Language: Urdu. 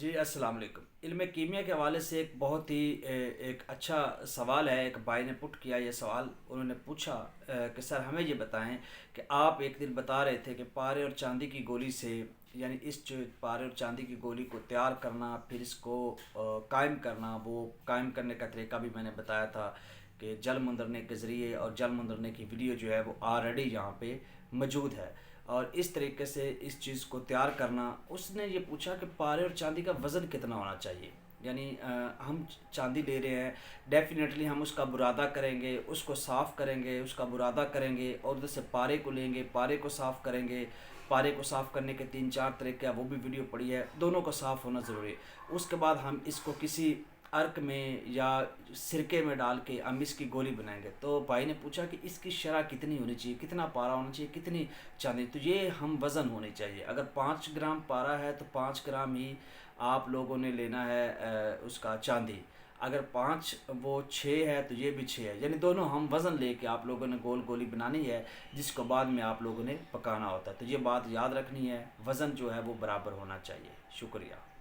جی السلام علیکم۔ علم کیمیا کے حوالے سے ایک بہت ہی ایک اچھا سوال ہے، ایک بھائی نے پٹ کیا یہ سوال، انہوں نے پوچھا کہ سر ہمیں یہ بتائیں کہ آپ ایک دن بتا رہے تھے کہ پارے اور چاندی کی گولی سے، یعنی اس جو پارے اور چاندی کی گولی کو تیار کرنا، پھر اس کو قائم کرنا، وہ قائم کرنے کا طریقہ بھی میں نے بتایا تھا کہ جل مندرنے کے ذریعے، اور جل مندرنے کی ویڈیو جو ہے وہ آلریڈی یہاں پہ موجود ہے، اور اس طریقے سے اس چیز کو تیار کرنا۔ اس نے یہ پوچھا کہ پارے اور چاندی کا وزن کتنا ہونا چاہیے، یعنی ہم چاندی لے رہے ہیں، ڈیفینیٹلی ہم اس کا برادہ کریں گے، اس کو صاف کریں گے، اس کا برادہ کریں گے، اور ادھر سے پارے کو لیں گے، پارے کو صاف کریں گے۔ پارے کو صاف کرنے کے 3 4 طریقے ہیں، وہ بھی ویڈیو پڑی ہے، دونوں کو صاف ہونا ضروری ہے۔ اس کے بعد ہم اس کو کسی عرق میں یا سرکے میں ڈال کے ہم اس کی گولی بنائیں گے۔ تو بھائی نے پوچھا کہ اس کی شرح کتنی ہونی چاہیے، کتنا پارا ہونا چاہیے، کتنی چاندی؟ تو یہ ہم وزن ہونے چاہیے۔ اگر 5 گرام پارا ہے تو 5 گرام ہی آپ لوگوں نے لینا ہے اس کا چاندی۔ اگر 6 ہے تو یہ بھی 6 ہے، یعنی دونوں ہم وزن لے کے آپ لوگوں نے گول گولی بنانی ہے، جس کو بعد میں آپ لوگوں نے پکانا ہوتا ہے۔ تو یہ بات یاد رکھنی ہے، وزن جو ہے وہ برابر ہونا چاہیے۔ شکریہ۔